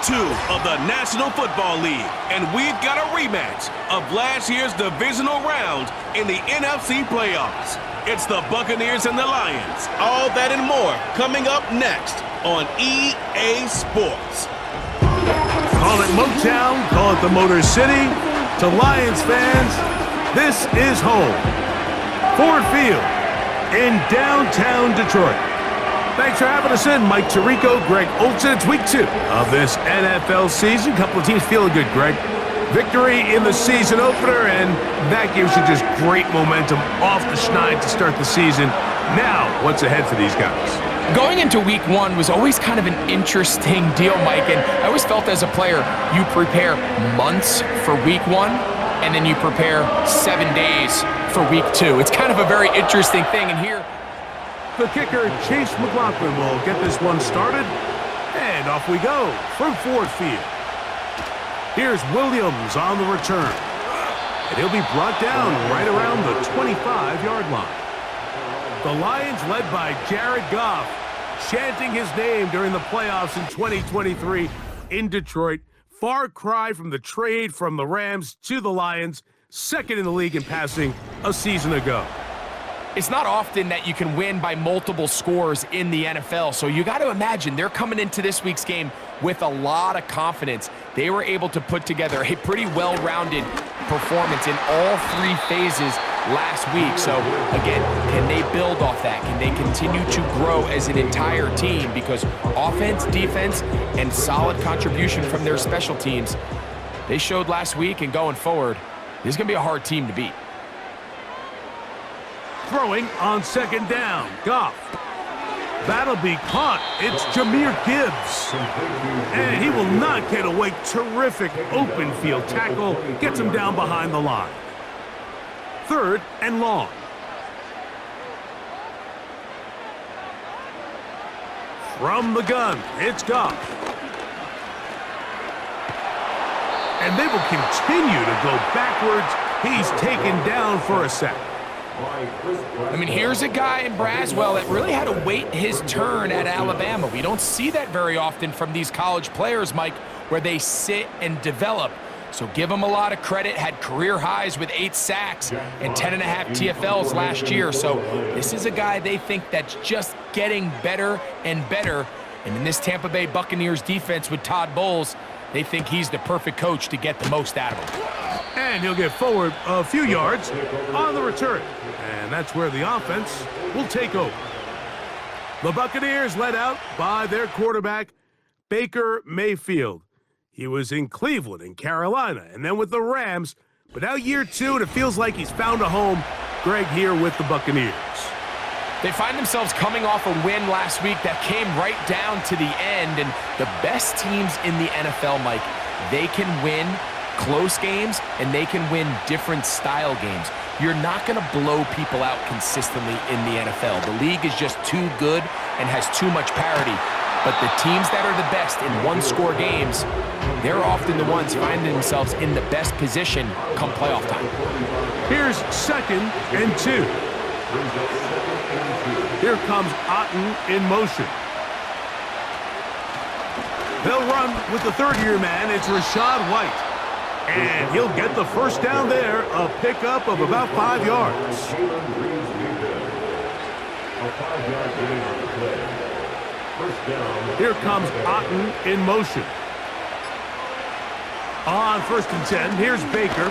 2 of the National Football League, and we've got a rematch of last year's divisional round in the NFC playoffs. It's the Buccaneers and the Lions. All that and more coming up next on EA Sports. Call it Motown, call it the Motor City. To Lions fans, this is home. Ford Field in downtown Detroit. Thanks for having us in. Mike Tirico, Greg Olsen. It's week 2 of this NFL season. A couple of teams feeling good, Greg. Victory in the season opener, and that gives you just great momentum off the schneid to start the season. Now, what's ahead for these guys? Going into week 1 was always kind of an interesting deal, Mike, and I always felt as a player, you prepare months for week 1, and then you prepare 7 days for week 2. It's kind of a very interesting thing, and here, the kicker, Chase McLaughlin, will get this one started. And off we go from Ford Field. Here's Williams on the return. And he'll be brought down right around the 25-yard line. The Lions, led by Jared Goff, chanting his name during the playoffs in 2023 in Detroit. Far cry from the trade from the Rams to the Lions, second in the league in passing a season ago. it's not often that you can win by multiple scores in the NFL. So you got to imagine they're coming into this week's game with a lot of confidence. They were able to put together a pretty well-rounded performance in all three phases last week. So again, can they build off that? Can they continue to grow as an entire team? Because offense, defense, and solid contribution from their special teams, they showed last week, and going forward, this is going to be a hard team to beat. Throwing on second down, Goff. That'll be caught. It's Jahmyr Gibbs. And he will not get away. Terrific open field tackle. Gets him down behind the line. Third and long. From the gun, it's Goff. And they will continue to go backwards. He's taken down for a sack. I mean, here's a guy in Braswell that really had to wait his turn at Alabama. We don't see that very often from these college players, Mike, where they sit and develop. So give him a lot of credit. Had career highs with 8 sacks and 10.5 TFLs last year. So this is a guy they think that's just getting better and better. And in this Tampa Bay Buccaneers defense with Todd Bowles, they think he's the perfect coach to get the most out of him. And he'll get forward a few yards on the return. And that's where the offense will take over. The Buccaneers led out by their quarterback, Baker Mayfield. He was in Cleveland and Carolina, and then with the Rams. But now year 2, and it feels like he's found a home. Greg here with the Buccaneers. They find themselves coming off a win last week that came right down to the end. And the best teams in the NFL, Mike, they can win close games, and they can win different style games. You're not going to blow people out consistently in the NFL. The league is just too good and has too much parity. But the teams that are the best in one-score games, they're often the ones finding themselves in the best position come playoff time. Here's 2nd and 2. Here comes Otten in motion. They'll run with the third-year man. It's Rachaad White. And he'll get the first down there, a pickup of about 5 yards. Here comes Otten in motion. On 1st and 10, here's Baker.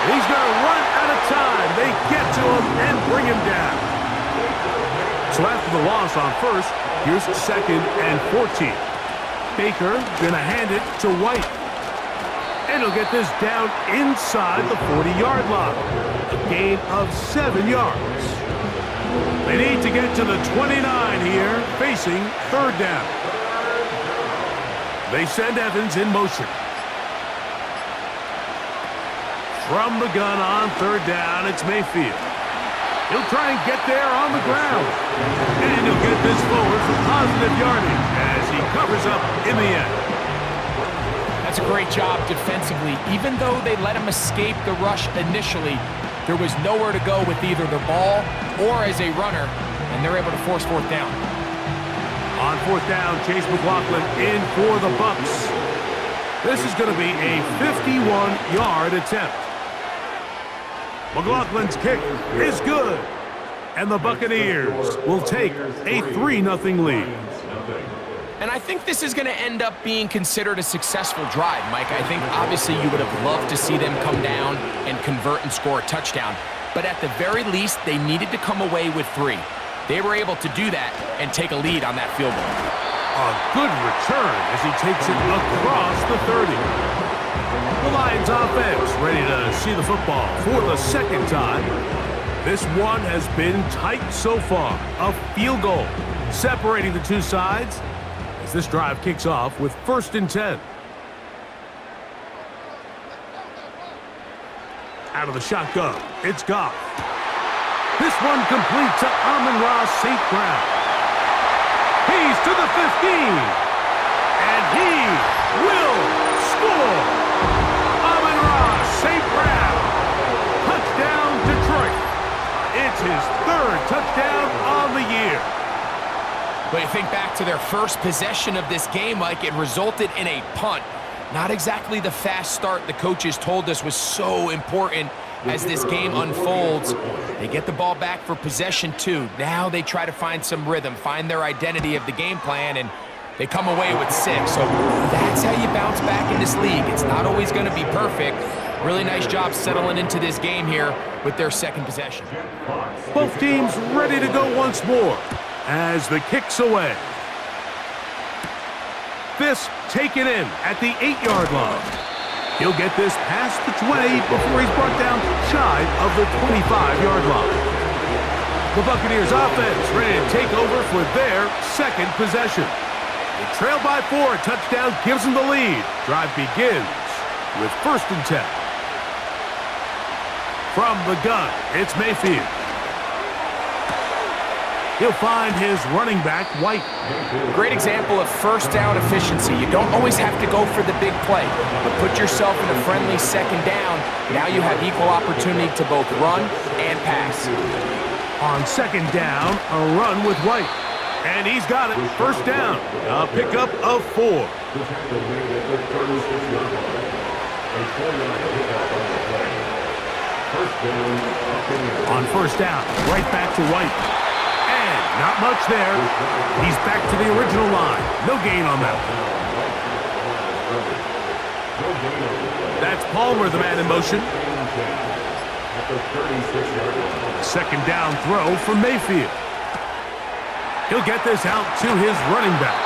He's going to run out of time. They get to him and bring him down. So after the loss on 1st, here's 2nd and 14. Baker going to hand it to White. And he'll get this down inside the 40-yard line. A gain of 7 yards. They need to get to the 29 here, facing 3rd down. They send Evans in motion. From the gun on 3rd down, it's Mayfield. He'll try and get there on the ground. And he'll get this forward for positive yardage as he covers up in the end. That's a great job defensively. Even though they let him escape the rush initially, there was nowhere to go with either the ball or as a runner, and they're able to force 4th down. On fourth down, Chase McLaughlin in for the Bucs. This is going to be a 51-yard attempt. McLaughlin's kick is good. And the Buccaneers will take a 3-0 lead. And I think this is going to end up being considered a successful drive, Mike. I think obviously you would have loved to see them come down and convert and score a touchdown. But at the very least, they needed to come away with 3. They were able to do that and take a lead on that field goal. A good return as he takes it across the 30. The Lions offense ready to see the football for the second time. This one has been tight so far. A field goal separating the two sides as this drive kicks off with 1st and 10. Out of the shotgun, it's Goff. This one complete to Amon-Ra St. Brown. He's to the 15. And he will score. Amon-Ra St. Brown. Touchdown, Detroit. It's his 3rd touchdown on the year. But you think back to their first possession of this game, Mike, it resulted in a punt. Not exactly the fast start the coaches told us was so important as this game unfolds. They get the ball back for possession 2. Now they try to find some rhythm, find their identity of the game plan, and they come away with 6. So that's how you bounce back in this league. It's not always going to be perfect. Really nice job settling into this game here with their 2nd possession. Both teams ready to go once more as the kick's away. This taken in at the 8-yard line. He'll get this past the 20 before he's brought down shy of the 25-yard line. The Buccaneers offense ready to take over for their 2nd possession. They trail by 4. Touchdown gives them the lead. Drive begins with 1st and 10. From the gun, it's Mayfield. He'll find his running back, White. Great example of 1st down efficiency. You don't always have to go for the big play, but put yourself in a friendly 2nd down. Now you have equal opportunity to both run and pass. On 2nd down, a run with White. And he's got it. 1st down. A pickup of 4. On 1st down, right back to White. And not much there. He's back to the original line. No gain on that one. That's Palmer, the man in motion. 2nd down throw from Mayfield. He'll get this out to his running back.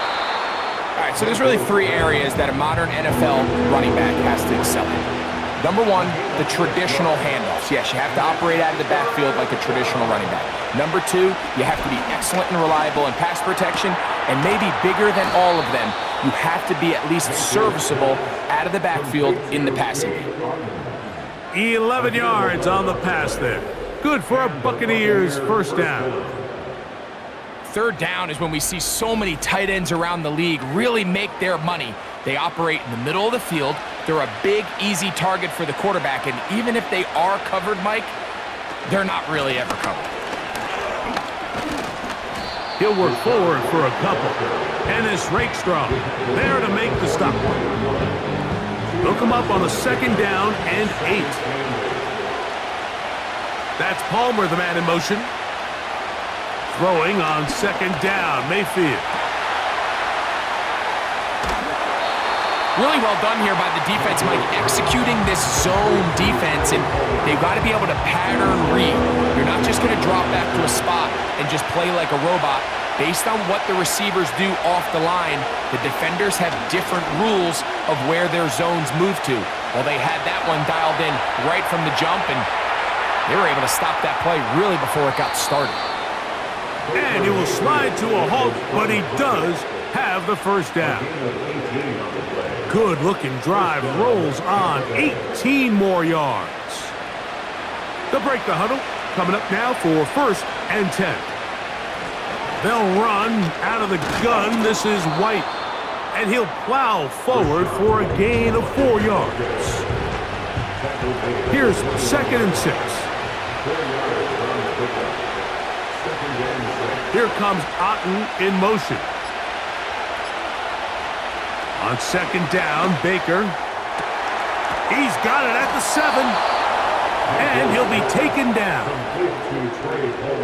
All right, so there's really 3 areas that a modern NFL running back has to excel in. Number 1, the traditional handoffs. Yes, you have to operate out of the backfield like a traditional running back. Number 2, you have to be excellent and reliable in pass protection, and maybe bigger than all of them, you have to be at least serviceable out of the backfield in the passing game. 11 yards on the pass there. Good for a Buccaneers 1st down. 3rd down is when we see so many tight ends around the league really make their money. They operate in the middle of the field. They're a big, easy target for the quarterback, and even if they are covered, Mike, they're not really ever covered. He'll work forward for a couple. Ennis Rakestraw there to make the stop. They'll come up on a 2nd down and 8. That's Palmer, the man in motion. Throwing on 2nd down, Mayfield. Really well done here by the defense, Mike, executing this zone defense, and they've got to be able to pattern read. You're not just going to drop back to a spot and just play like a robot. Based on what the receivers do off the line, the defenders have different rules of where their zones move to. Well, they had that one dialed in right from the jump, and they were able to stop that play really before it got started. And he will slide to a halt, but he does have the 1st down. Good-looking drive rolls on 18 more yards. They'll break the huddle. Coming up now for 1st and 10. They'll run out of the gun. This is White. And he'll plow forward for a gain of 4 yards. Here's 2nd and 6. Here comes Otten in motion. On second down, Baker. He's got it at the 7. And he'll be taken down.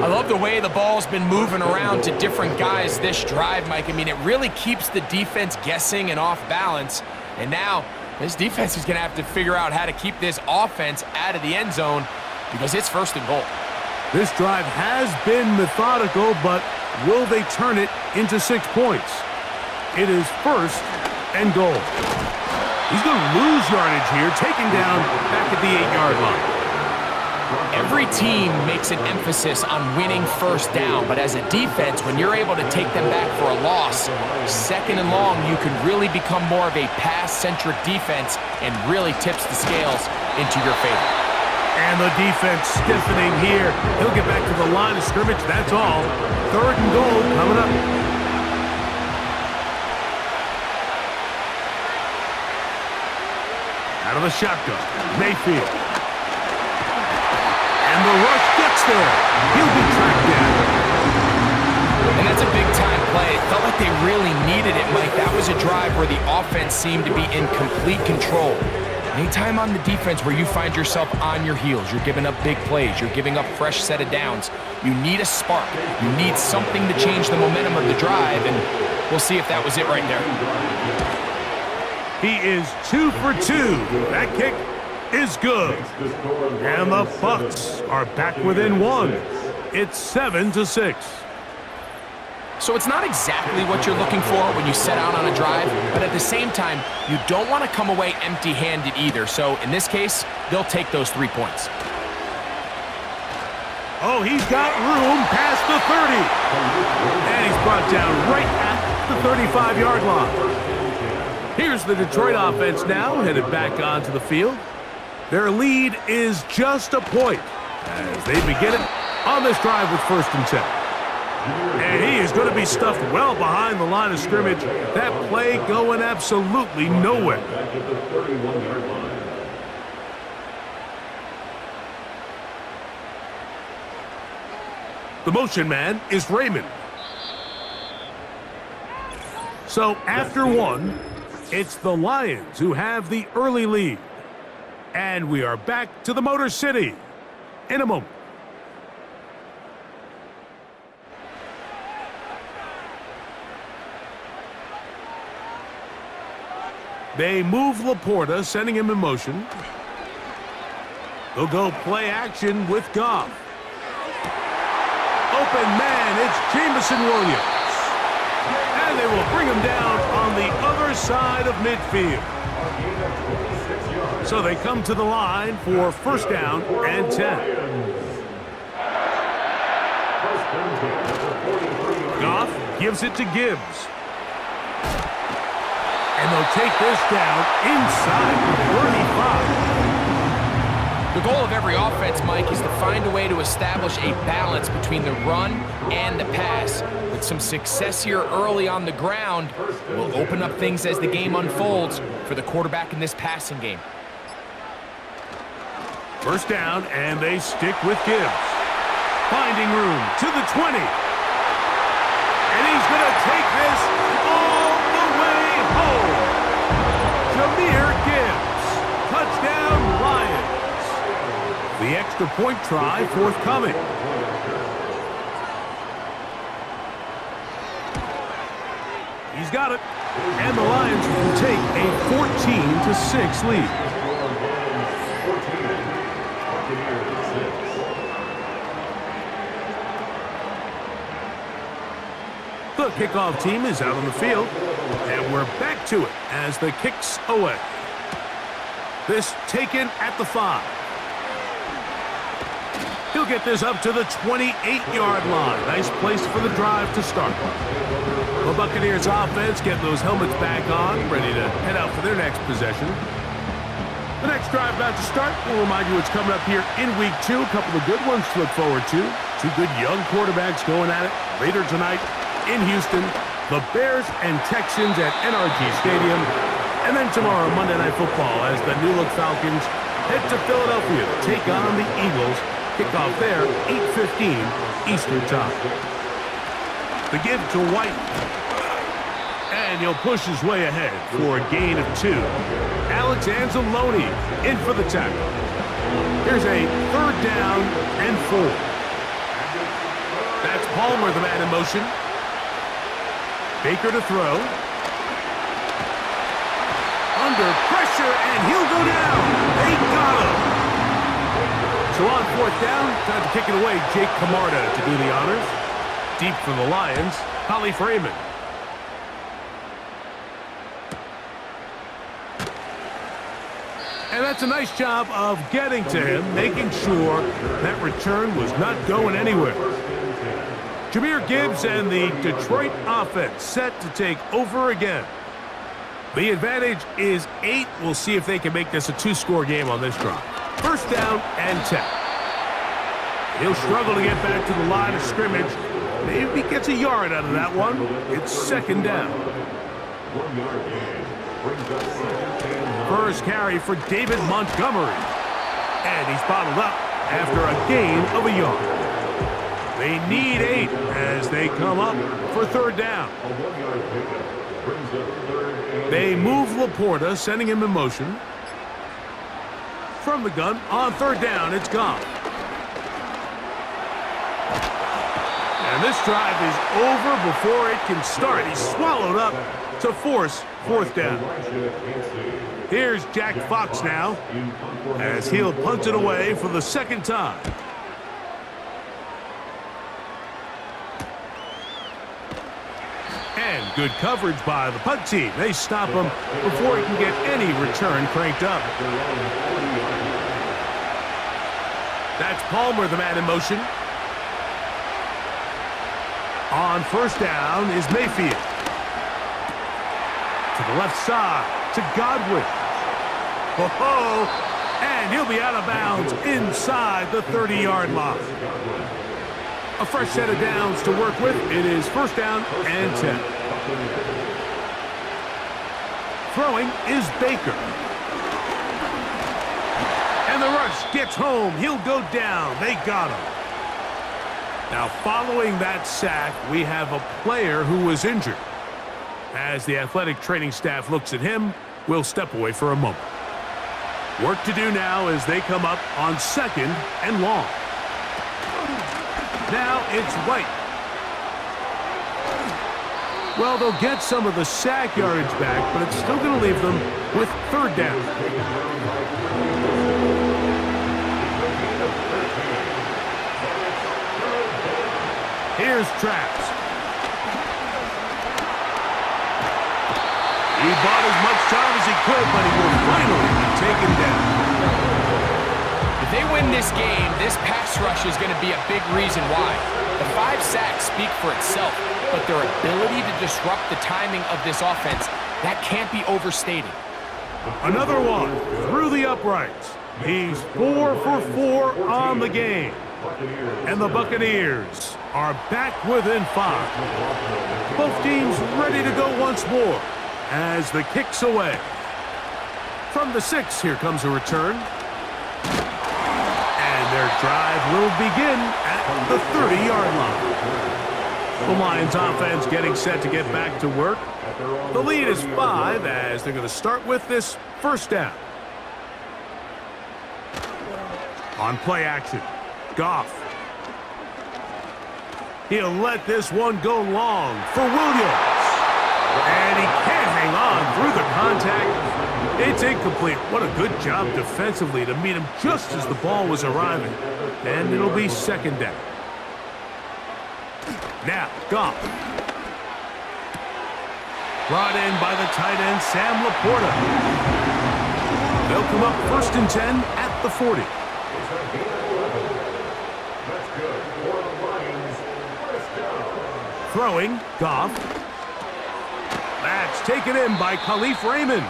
I love the way the ball's been moving around to different guys this drive, Mike. I mean, it really keeps the defense guessing and off balance. And now this defense is going to have to figure out how to keep this offense out of the end zone because it's 1st and goal. This drive has been methodical, but will they turn it into 6 points? It is 1st and goal. He's going to lose yardage here, taken down back at the 8-yard line. Every team makes an emphasis on winning 1st down, but as a defense, when you're able to take them back for a loss, 2nd and long, you can really become more of a pass-centric defense and really tips the scales into your favor. And the defense stiffening here. He'll get back to the line of scrimmage, that's all. 3rd and goal coming up. Out of the shotgun, Mayfield. And the rush gets there. He'll be tracked down. And that's a big-time play. It felt like they really needed it, Mike. That was a drive where the offense seemed to be in complete control. Anytime on the defense where you find yourself on your heels, you're giving up big plays, you're giving up fresh set of downs, you need a spark. You need something to change the momentum of the drive, and we'll see if that was it right there. He is 2 for 2. That kick is good. And the Bucs are back within 1. It's 7-6. So it's not exactly what you're looking for when you set out on a drive, but at the same time, you don't want to come away empty-handed either. So in this case, they'll take those 3 points. Oh, he's got room past the 30. And he's brought down right at the 35-yard line. Here's the Detroit offense now, headed back onto the field. Their lead is just a point as they begin it on this drive with 1st and 10. And he is going to be stuffed well behind the line of scrimmage. That play going absolutely nowhere. The motion man is Raymond. So after 1, it's the Lions who have the early lead. And we are back to the Motor City in a moment. They move Laporta, sending him in motion. They'll go play action with Goff. Open man, it's Jameson Williams. And they will bring him down on the other side of midfield. So they come to the line for 1st down and 10. Goff gives it to Gibbs. And they'll take this down inside the 35. The goal of every offense, Mike, is to find a way to establish a balance between the run and the pass. With some success here early on the ground, will open up things as the game unfolds for the quarterback in this passing game. 1st down, and they stick with Gibbs. Finding room to the 20. And he's going to take this all the way home. Jahmyr Gibbs. Touchdown, Lions. The extra point try forthcoming. He's got it. And the Lions will take a 14-6 lead. The kickoff team is out on the field, and we're back to it as the kicks away. This taken at the 5. He'll get this up to the 28-yard line. Nice place for the drive to start. The Buccaneers offense getting those helmets back on, ready to head out for their next possession. The next drive about to start. We'll remind you what's coming up here in Week 2. A couple of good ones to look forward to. 2 good young quarterbacks going at it later tonight in Houston. The Bears and Texans at NRG Stadium. And then tomorrow, Monday Night Football, as the New Look Falcons head to Philadelphia to take on the Eagles. Kickoff there, 8:15 Eastern Time. The give to White. And And he'll push his way ahead for a gain of 2. Alex Anzalone in for the tackle. Here's a 3rd down and 4. That's Palmer, the man in motion. Baker to throw. Under pressure, and he'll go down. They got him. So on 4th down, time to kick it away. Jake Camarda to do the honors. Deep for the Lions, Khalif Raymond. And that's a nice job of getting to him, making sure that return was not going anywhere. Jahmyr Gibbs and the Detroit offense set to take over again. The advantage is 8. We'll see if they can make this a 2-score game on this drive. 1st down and 10. He'll struggle to get back to the line of scrimmage. Maybe he gets a yard out of that one. It's 2nd down. 1 yard gain brings up 2nd and 1. First carry for David Montgomery. And he's bottled up after a gain of a yard. They need 8 as they come up for 3rd down. A 1-yard pickup brings up 3rd and They move Laporta, sending him in motion. From the gun, on 3rd down, it's gone. And this drive is over before it can start. He's swallowed up to force 4th down. Here's Jack Fox now, as he'll punt it away for the 2nd time. And good coverage by the punt team. They stop him before he can get any return cranked up. That's Palmer, the man in motion. On 1st down is Mayfield. To the left side, to Godwin. Ho-ho! And he'll be out of bounds inside the 30-yard line. A fresh set of downs to work with. It is 1st down and 10. Throwing is Baker. And the rush gets home. He'll go down. They got him. Now, following that sack, we have a player who was injured. As the athletic training staff looks at him, we'll step away for a moment. Work to do now as they come up on 2nd and long. Now it's White. Well, they'll get some of the sack yardage back, but it's still going to leave them with 3rd down. Here's Traps. He bought as much time as he could, but he will finally be taken down. If they win this game, this pass rush is going to be a big reason why. The 5 sacks speak for itself, but their ability to disrupt the timing of this offense, that can't be overstated. Another one through the uprights. He's 4 for 4 on the game. And the Buccaneers are back within 5. Both teams ready to go once more as the kick's away. From the 6, here comes a return. And their drive will begin at the 30-yard line. The Lions offense getting set to get back to work. The lead is 5 as they're going to start with this 1st down. On play action, Goff. He'll let this one go long for Williams. And he can't hang on through the contact. It's incomplete. What a good job defensively to meet him just as the ball was arriving. And it'll be 2nd down. Now, Goff. Brought in by the tight end, Sam Laporta. They'll come up 1st and 10 at the 40. Throwing, Goff. That's taken in by Khalif Raymond.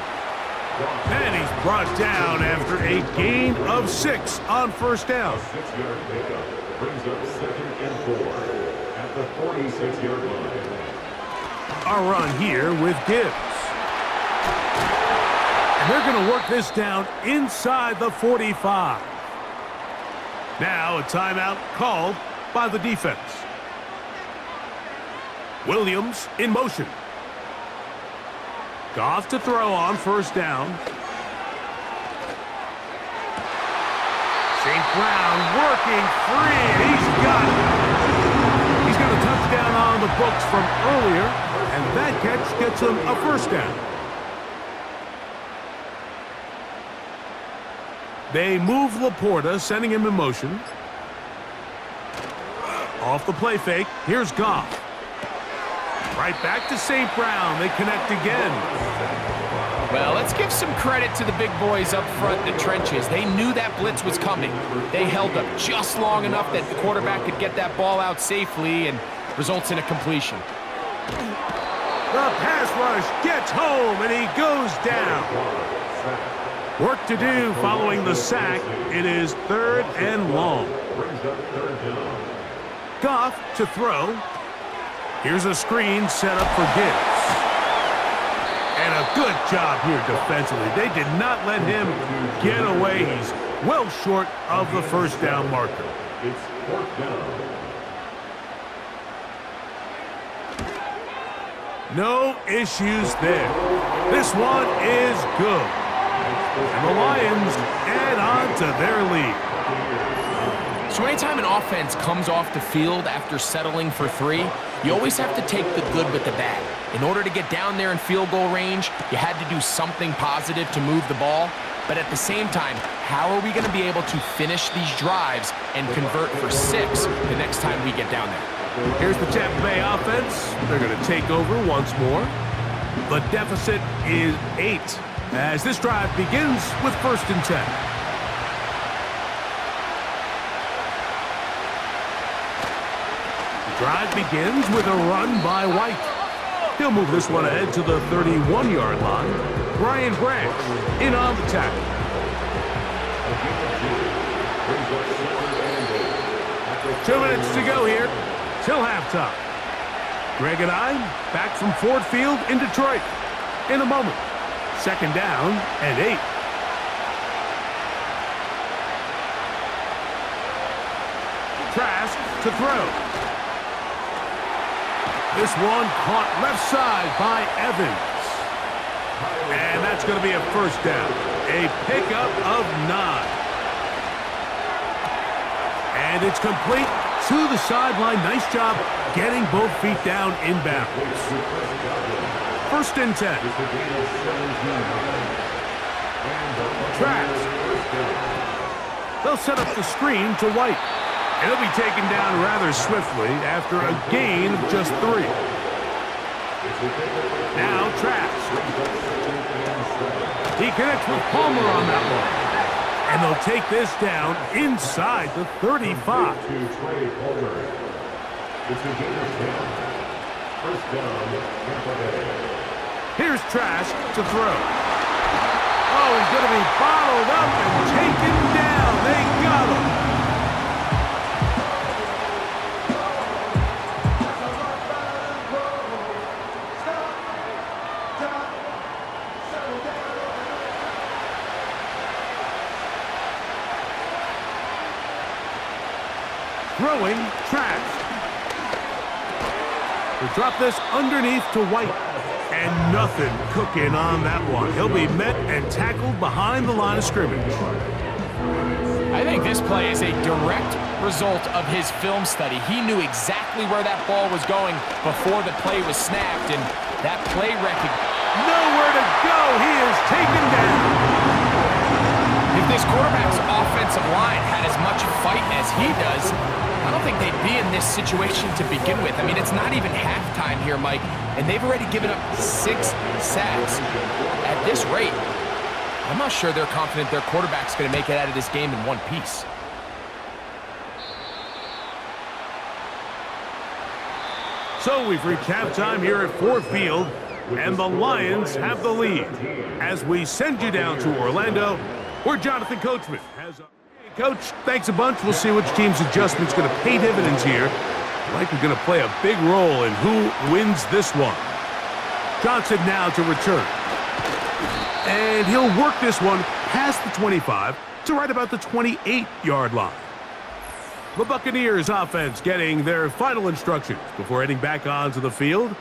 And he's brought down after a gain of 6 on 1st down. 6-yard pickup brings up 2nd and 4 at the 46-yard line. A run here with Gibbs. And they're going to work this down inside the 45. Now a timeout called by the defense. Williams in motion. Goff to throw on first down. St. Brown working free, and he's got it. He's got a touchdown on the books from earlier, and that catch gets him a first down. They move Laporta, sending him in motion. Off the play fake, here's Goff. Right back to St. Brown. They connect again. Well, let's give some credit to the big boys up front in the trenches. They knew that blitz was coming. They held up just long enough that the quarterback could get that ball out safely and results in a completion. The pass rush gets home, and he goes down. Work to do following the sack. It is 3rd and long. Goff to throw. Here's a screen set up for Gibbs. And a good job here defensively. They did not let him get away. He's well short of the first down marker. It's 4th down. No issues there. This one is good. And the Lions add on to their lead. So anytime an offense comes off the field after settling for 3, you always have to take the good with the bad. In order to get down there in field goal range, you had to do something positive to move the ball. But at the same time, how are we going to be able to finish these drives and convert for 6 the next time we get down there? Here's the Tampa Bay offense. They're going to take over once more. The deficit is 8 as this drive begins with 1st and 10. Drive begins with a run by White. He'll move this one ahead to the 31-yard line. Brian Branch in on the tackle. 2 minutes to go here till halftime. Greg and I back from Ford Field in Detroit in a moment. 2nd down and 8. Trask to throw. This one caught left side by Evans. And that's going to be a first down. A pickup of 9. And it's complete to the sideline. Nice job getting both feet down inbounds. 1st and 10. Trask. They'll set up the screen to White. And he'll be taken down rather swiftly after a gain of just 3. Now Trask. He connects with Palmer on that one. And they'll take this down inside the 35. Here's Trask to throw. Oh, he's going to be bottled up and taken down. They got him. Throwing Trask. They drop this underneath to White. And nothing cooking on that one. He'll be met and tackled behind the line of scrimmage. I think this play is a direct result of his film study. He knew exactly where that ball was going before the play was snapped, and that play nowhere to go. He is taken down. If this quarterback's offensive line had as much fight as he does, I don't think they'd be in this situation to begin with. I mean, it's not even halftime here, Mike, and they've already given up 6 sacks. At this rate, I'm not sure they're confident their quarterback's going to make it out of this game in one piece. So we've reached halftime here at Ford Field, and the Lions have the lead. As we send you down to Orlando, where Jonathan Coachman has a... Hey, Coach, thanks a bunch. We'll see which team's adjustment's going to pay dividends here. Likely going to play a big role in who wins this one. Johnson now to return. And he'll work this one past the 25 to right about the 28-yard line. The Buccaneers offense getting their final instructions before heading back onto the field.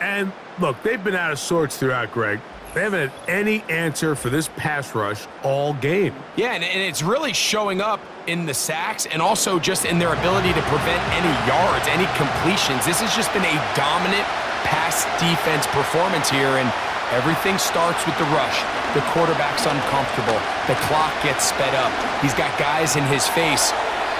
And look, they've been out of sorts throughout, Greg. They haven't had any answer for this pass rush all game. Yeah, and it's really showing up in the sacks and also just in their ability to prevent any yards, any completions. This has just been a dominant pass defense performance here, and everything starts with the rush. The quarterback's uncomfortable. The clock gets sped up. He's got guys in his face.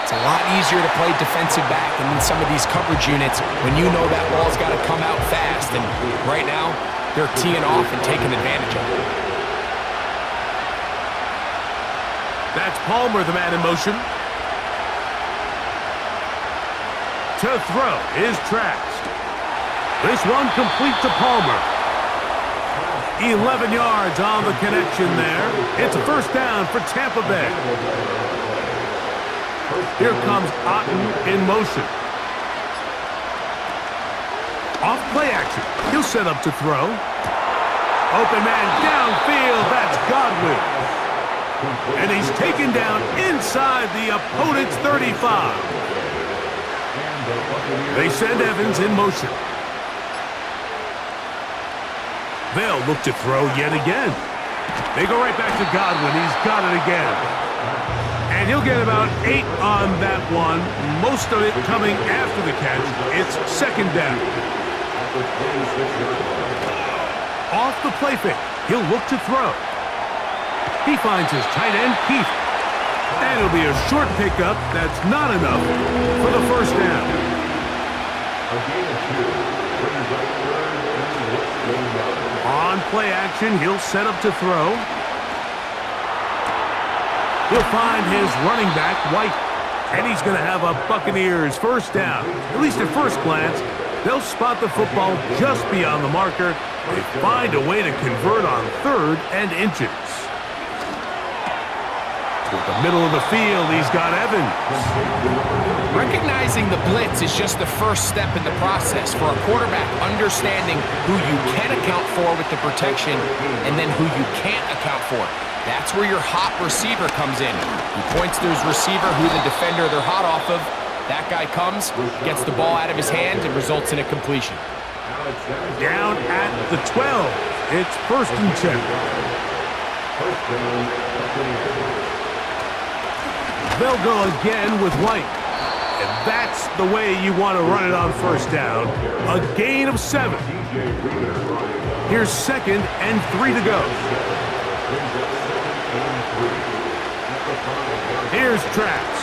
It's a lot easier to play defensive back and in some of these coverage units when you know that ball's got to come out fast. And right now, they're teeing off and taking advantage of it. That's Palmer, the man in motion. To throw is Trask. This one complete to Palmer. 11 yards on the connection there. It's a first down for Tampa Bay. Here comes Otten in motion. Off play action. He'll set up to throw. Open man downfield. That's Godwin. And he's taken down inside the opponent's 35. They send Evans in motion. They'll look to throw yet again. They go right back to Godwin. He's got it again. And he'll get about 8 on that one. Most of it coming after the catch. It's second down. Off the play fake. He'll look to throw. He finds his tight end, Keith. And it'll be a short pickup. That's not enough for the first down. On play action, he'll set up to throw. He'll find his running back, White. And he's going to have a Buccaneers first down. At least at first glance, they'll spot the football just beyond the marker. They find a way to convert on 3rd and inches. To the middle of the field, he's got Evans. Recognizing the blitz is just the first step in the process for a quarterback, understanding who you can account for with the protection and then who you can't account for. That's where your hot receiver comes in. He points to his receiver, who the defender they're hot off of. That guy comes, gets the ball out of his hand, and results in a completion. Down at the 12. It's 1st and 10. They'll go again with White. And that's the way you want to run it on first down. A gain of 7. Here's 2nd and 3 to go. Here's Trask.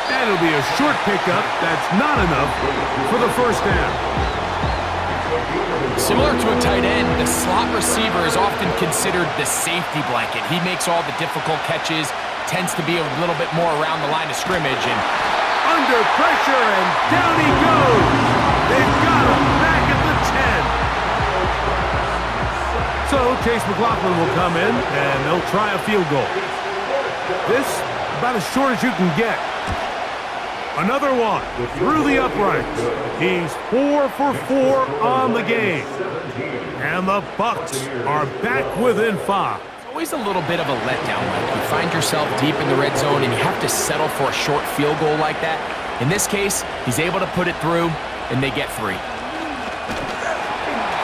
And it'll be a short pickup. That's not enough for the first down. Similar to a tight end, the slot receiver is often considered the safety blanket. He makes all the difficult catches, tends to be a little bit more around the line of scrimmage. And under pressure, and down he goes. They've got him back at the 10. So Chase McLaughlin will come in, and they'll try a field goal. This, about as short as you can get. Another one through the uprights. He's 4 for 4 on the game. And the Bucs are back within 5. always a little bit of a letdown. Like you find yourself deep in the red zone and you have to settle for a short field goal like that. In this case, he's able to put it through, and they get 3.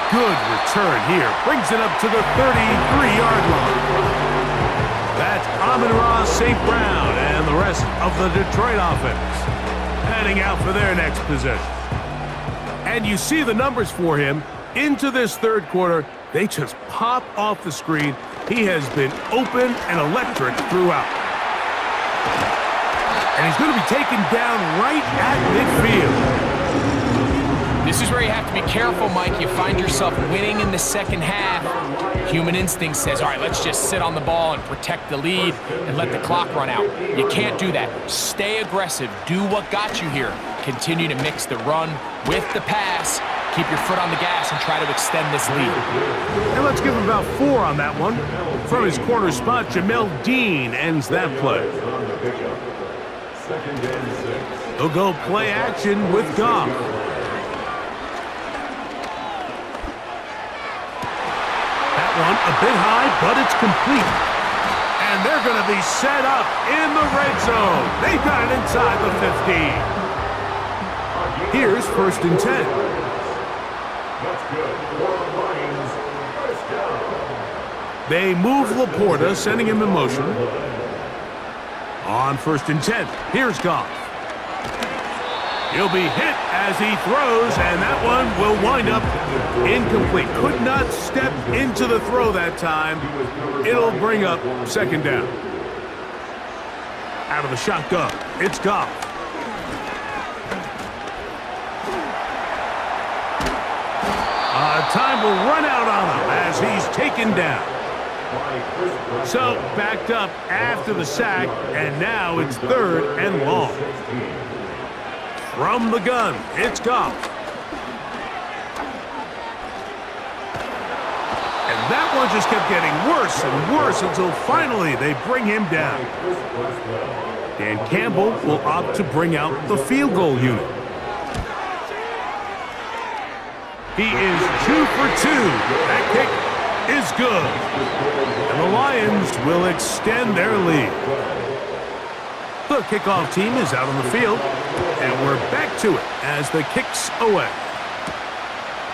Good return here. Brings it up to the 33-yard line. That's Amon-Ra, St. Brown, and the rest of the Detroit offense heading out for their next possession. And you see the numbers for him into this third quarter. They just pop off the screen. He has been open and electric throughout. And he's going to be taken down right at midfield. This is where you have to be careful, Mike. You find yourself winning in the second half. Human instinct says, all right, let's just sit on the ball and protect the lead and let the clock run out. You can't do that. Stay aggressive. Do what got you here. Continue to mix the run with the pass. Keep your foot on the gas and try to extend this lead. And let's give him about 4 on that one. From his corner spot, Jamel Dean ends that play. He'll go play action with Goff. That one a bit high, but it's complete. And they're going to be set up in the red zone. They've got it inside the 15. Here's 1st and 10. They move Laporta, sending him in motion. On 1st and 10, here's Goff. He'll be hit as he throws, and that one will wind up incomplete. Could not step into the throw that time. It'll bring up 2nd down. Out of the shotgun, it's Goff. Time will run out on him as he's taken down. So, backed up after the sack, and now it's 3rd and long. From the gun, it's Goff. And that one just kept getting worse and worse until finally they bring him down. Dan Campbell will opt to bring out the field goal unit. He is 2 for 2. That kick is good. And the Lions will extend their lead. The kickoff team is out on the field, and we're back to it as the kick's away.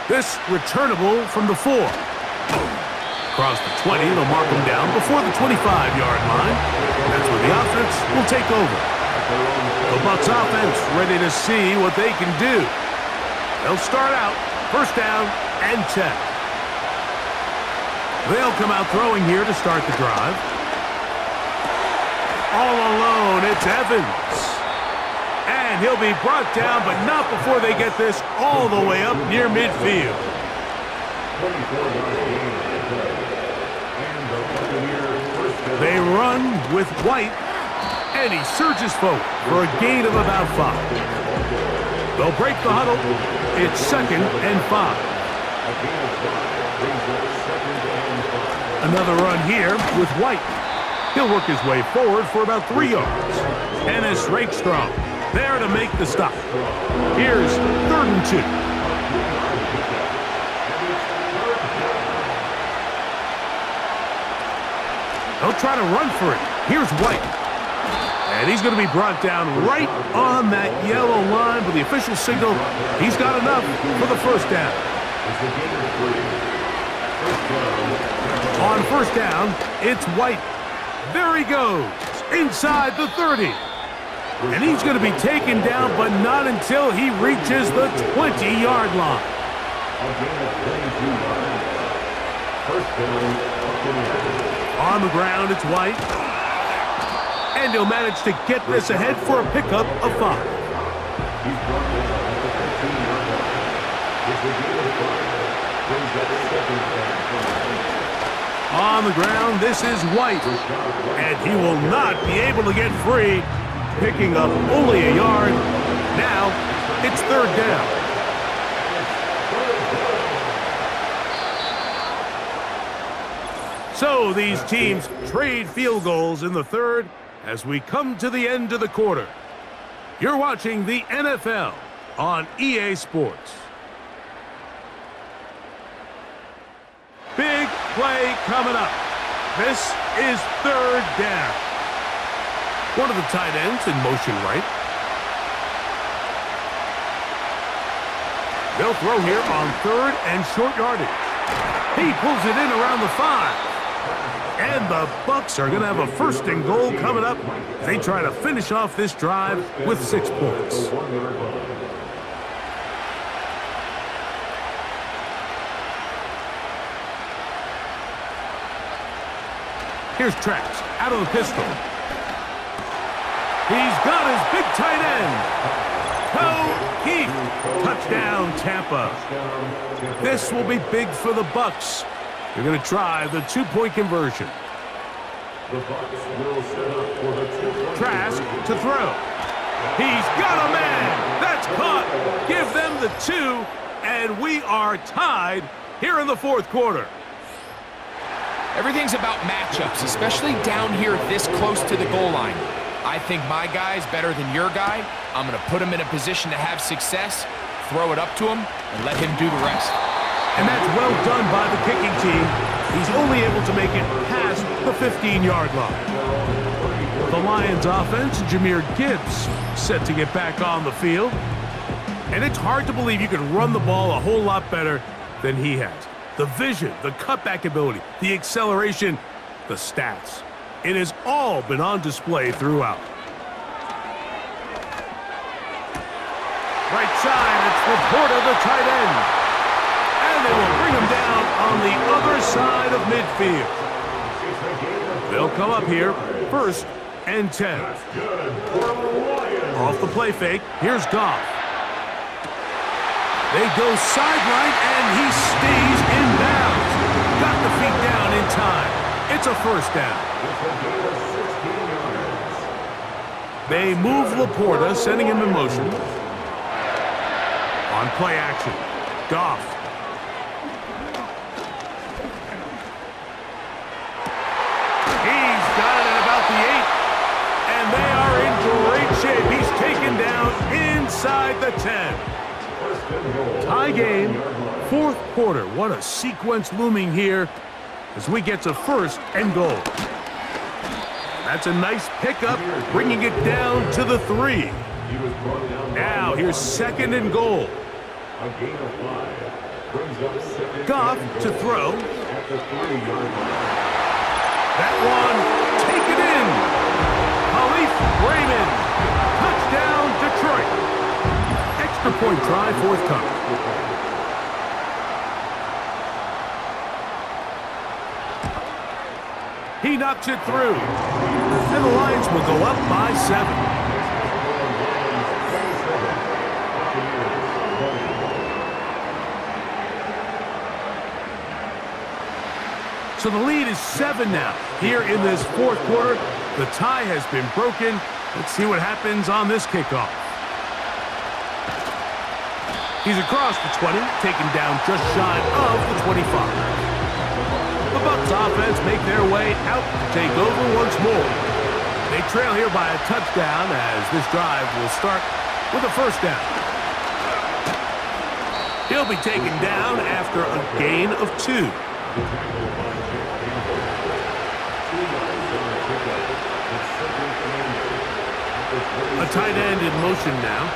This returnable from the 4. Across the 20, they'll mark him down before the 25-yard line. That's where the offense will take over. The Bucs offense ready to see what they can do. They'll start out 1st down and 10. They'll come out throwing here to start the drive. All alone, it's Evans. And he'll be brought down, but not before they get this all the way up near midfield. They run with White, and he surges forward for a gain of about 5. They'll break the huddle. It's 2nd and 5. Another run here with White. He'll work his way forward for about 3 yards. Ennis Rakestraw there to make the stop. Here's 3rd and 2. They'll try to run for it. Here's White. And he's going to be brought down right on that yellow line with the official signal. He's got enough for the 1st down. On 1st down, it's White. There he goes, inside the 30. And he's going to be taken down, but not until he reaches the 20-yard line. On the ground, it's White. And he'll manage to get this ahead for a pickup of 5. On the ground, this is White. And he will not be able to get free, picking up only a yard. Now, it's 3rd down. So these teams trade field goals in the 3rd as we come to the end of the quarter. You're watching the NFL on EA Sports. Big play coming up. This is 3rd down. One of the tight ends in motion right. They'll throw here on 3rd and short yardage. He pulls it in around the 5. And the Bucs are going to have a 1st and goal coming up. They try to finish off this drive with 6 points. Here's Trax out of the pistol. He's got his big tight end. Keith. Touchdown, Tampa. This will be big for the Bucs. They're going to try the 2-point conversion. Trask to throw. He's got a man. That's caught. Give them the 2, and we are tied here in the 4th quarter. Everything's about matchups, especially down here this close to the goal line. I think my guy's better than your guy. I'm going to put him in a position to have success, throw it up to him, and let him do the rest. And that's well done by the kicking team. He's only able to make it past the 15-yard line. The Lions offense, Jahmyr Gibbs, set to get back on the field. And it's hard to believe you can run the ball a whole lot better than he has. The vision, the cutback ability, the acceleration, the stats. It has all been on display throughout. Right side, it's Laporta, the tight end. And they will bring him down on the other side of midfield. They'll come up here, 1st and 10. Off the play fake, here's Goff. They go sideline, and he stays in bounds. Got the feet down in time. It's a 1st down. They move Laporta, sending him in motion. On play action, Goff. He's got it at about the 8. And they are in great shape. He's taken down inside the 10. Tie game, 4th quarter. What a sequence looming here as we get to 1st and goal. That's a nice pickup, bringing it down to the 3. Now here's 2nd and goal. Goff to throw. That one, taken in. Khalif Raymond. Touchdown, Detroit. Extra point try forthcoming. He knocks it through. And the Lions will go up by 7. So the lead is 7 now. Here in this 4th quarter, the tie has been broken. Let's see what happens on this kickoff. He's across the 20, taken down just shy of the 25. The Bucs offense make their way out to take over once more. They trail here by a touchdown as this drive will start with a 1st down. He'll be taken down after a gain of 2. A tight end in motion now.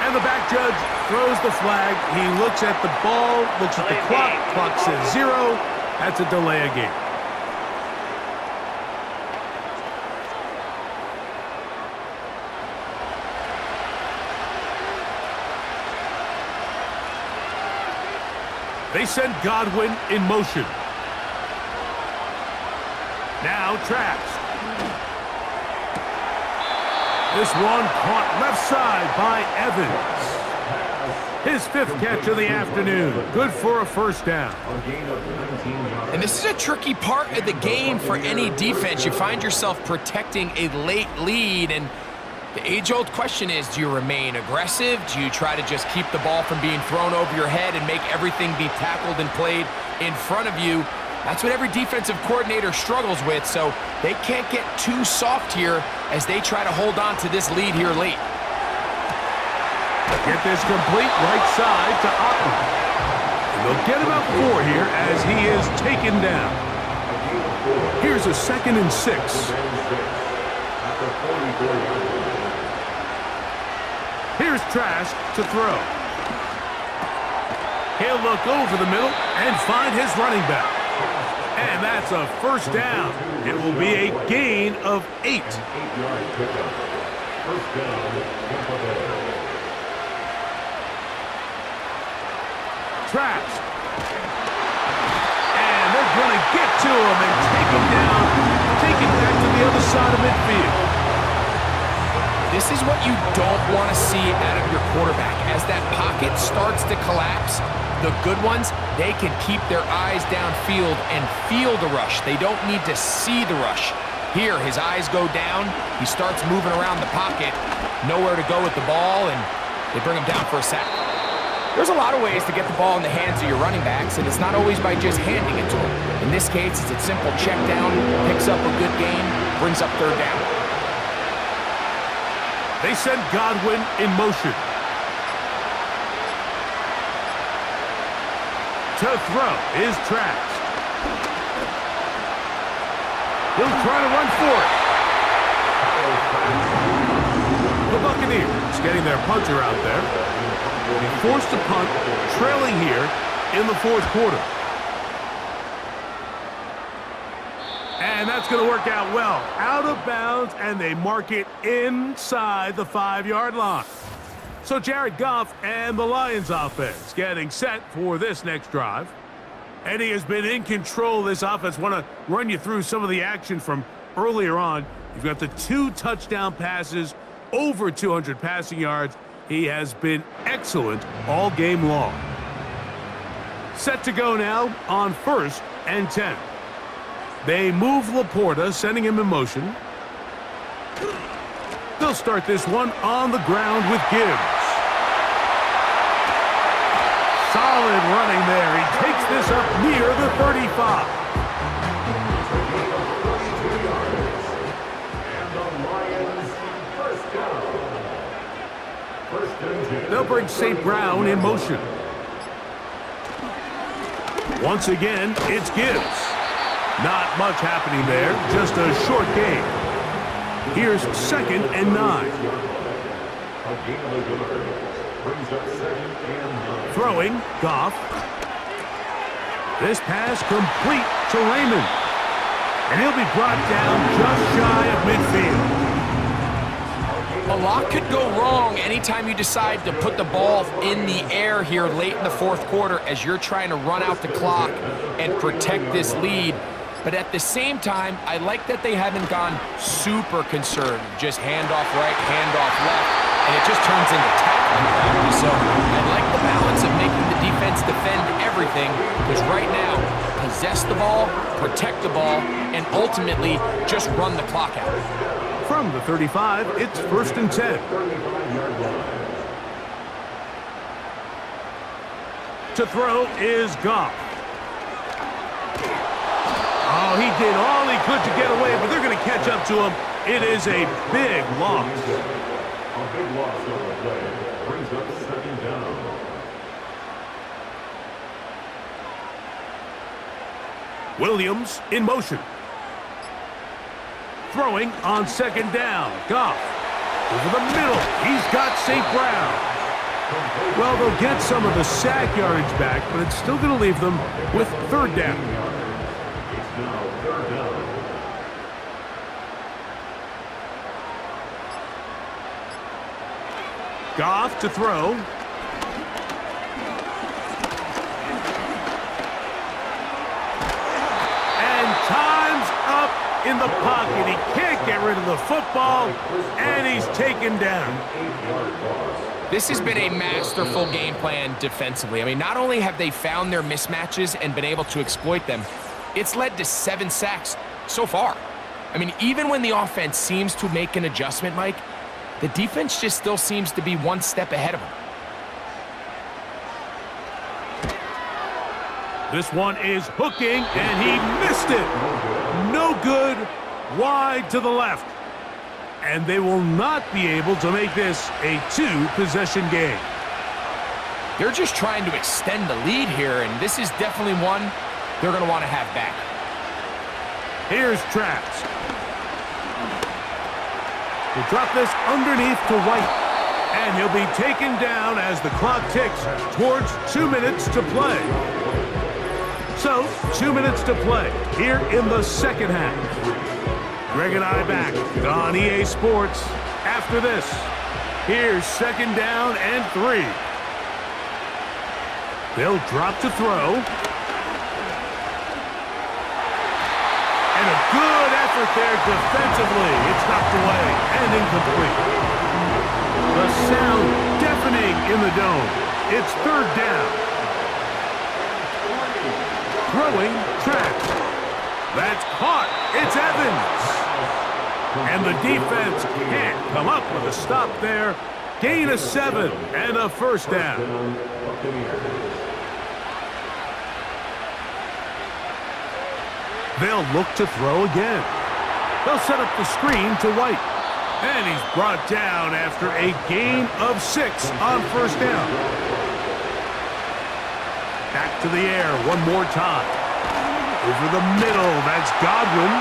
And the back judge throws the flag. He looks at the ball, looks at the clock. Clock says 0. That's a delay of game. They send Godwin in motion. Now Trask. This one caught left side by Evans. His 5th catch of the afternoon. Good for a 1st down. And this is a tricky part of the game for any defense. You find yourself protecting a late lead, and the age-old question is, do you remain aggressive? Do you try to just keep the ball from being thrown over your head and make everything be tackled and played in front of you? That's what every defensive coordinator struggles with, so they can't get too soft here as they try to hold on to this lead here late. Get this complete right side to Otten. And they'll get about 4 here as he is taken down. Here's a 2nd and 6. Here's Trask to throw. He'll look over the middle and find his running back. And that's a 1st down. It will be a gain of 8. Trask. And they're going to get to him and take him down, take it back to the other side of midfield. This is what you don't want to see out of your quarterback. As that pocket starts to collapse, the good ones, they can keep their eyes downfield and feel the rush. They don't need to see the rush. Here, his eyes go down. He starts moving around the pocket. Nowhere to go with the ball, and they bring him down for a sack. There's a lot of ways to get the ball in the hands of your running backs, and it's not always by just handing it to them. In this case, it's a simple check down, picks up a good gain, brings up 3rd down. They send Godwin in motion. To throw is Trask. He'll try to run for it. The Buccaneers getting their puncher out there. They forced a punt, trailing here in the fourth quarter. And that's going to work out well. Out of bounds, and they mark it inside the 5-yard line. So Jared Goff and the Lions offense getting set for this next drive. And he has been in control of this offense. Want to run you through some of the action from earlier on. You've got the 2 touchdown passes, over 200 passing yards. He has been excellent all game long. Set to go now on 1st and 10. They move Laporta, sending him in motion. They'll start this one on the ground with Gibbs. Solid running there. He takes this up near the 35. They'll bring St. Brown in motion. Once again, it's Gibbs. Not much happening there, just a short gain. Here's 2nd and 9. Throwing, Goff. This pass complete to Raymond. And he'll be brought down just shy of midfield. A lot could go wrong anytime you decide to put the ball in the air here late in the fourth quarter as you're trying to run out the clock and protect this lead. But at the same time, I like that they haven't gone super conservative. Just handoff right, handoff left, and it just turns into tackling practice. So I like the balance of making the defense defend everything, because right now, possess the ball, protect the ball, and ultimately just run the clock out. From the 35, it's 1st and 10. To throw is Goff. Oh, he did all he could to get away, but they're going to catch up to him. It is a big loss. A big loss on the play. Brings up 2nd down. Williams in motion. Throwing on 2nd down. Goff over the middle. He's got St. Brown. Well, they'll get some of the sack yardage back, but it's still going to leave them with 3rd down. It's now 3rd down. Goff to throw. And time's up in the pocket. He can't get rid of the football, and he's taken down. This has been a masterful game plan defensively. I mean, not only have they found their mismatches and been able to exploit them, it's led to 7 sacks so far. I mean, even when the offense seems to make an adjustment, Mike, the defense just still seems to be one step ahead of them. This one is hooking, and he missed it. No good, wide to the left. And they will not be able to make this a 2-possession game. They're just trying to extend the lead here, and this is definitely one they're going to want to have back. Here's Traps. He'll drop this underneath to White. And he'll be taken down as the clock ticks towards 2 minutes to play. So, 2 minutes to play here in the second half. Greg and I back on EA Sports after this. Here's 2nd down and 3. They'll drop to throw. And a good effort there defensively. It's knocked away and incomplete. The sound deafening in the dome. It's 3rd down. Throwing Traps. That's caught. It's Evans. And the defense can't come up with a stop there. Gain of 7 and a 1st down. They'll look to throw again. They'll set up the screen to White. And he's brought down after a gain of 6 on 1st down. Back to the air one more time. Over the middle, that's Godwin.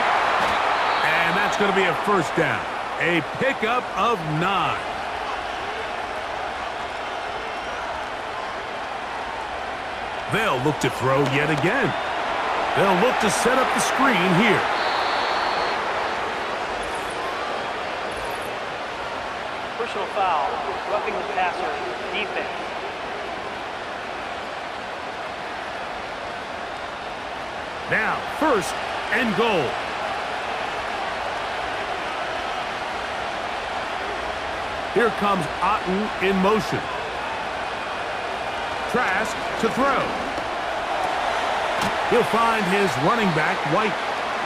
And that's going to be a 1st down. A pickup of 9. They'll look to throw yet again. They'll look to set up the screen here. Personal foul, roughing the passer, defense. Now, first and goal. Here comes Otten in motion. Trask to throw. He'll find his running back, White.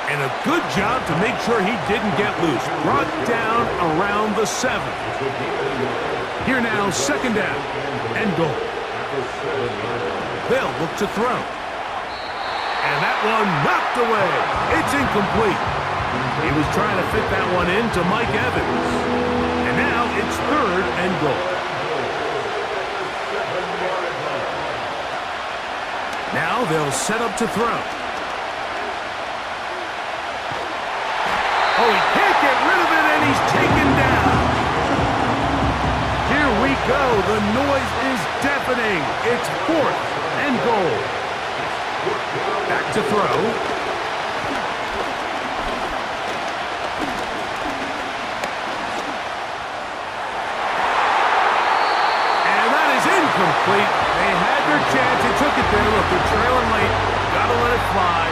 And a good job to make sure he didn't get loose. Brought down around the 7. Here now, second down and goal. They'll look to throw. And that one knocked away. It's incomplete. He was trying to fit that one into Mike Evans. And now it's third and goal. Now they'll set up to throw. Oh, he can't get rid of it, and he's taken down. Here we go. The noise is deafening. It's fourth and goal. Back to throw. And that is incomplete. They had their chance. They took it there. Look, they're trailing late. Got to let it fly.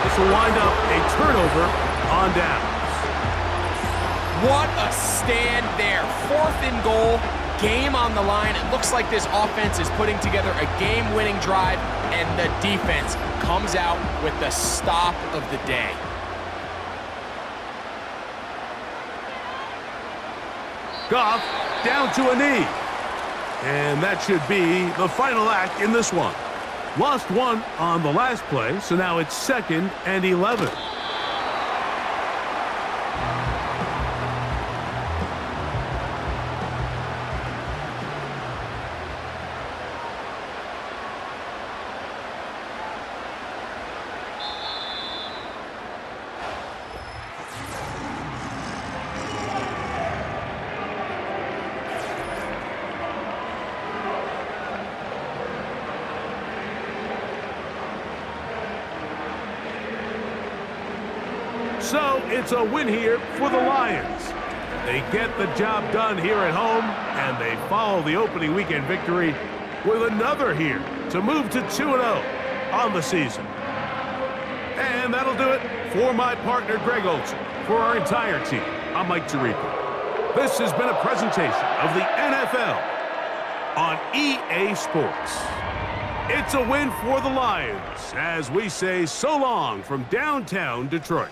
This will wind up a turnover on down. What a stand there. Fourth and goal, game on the line. It looks like this offense is putting together a game-winning drive, and the defense comes out with the stop of the day. Goff down to a knee. And that should be the final act in this one. Lost one on the last play, so now it's second and 11. So it's a win here for the Lions. They get the job done here at home, and they follow the opening weekend victory with another here to move to 2-0 on the season. And that'll do it for my partner, Greg Olson. For our entire team, I'm Mike Tirico. This has been a presentation of the NFL on EA Sports. It's a win for the Lions as we say so long from downtown Detroit.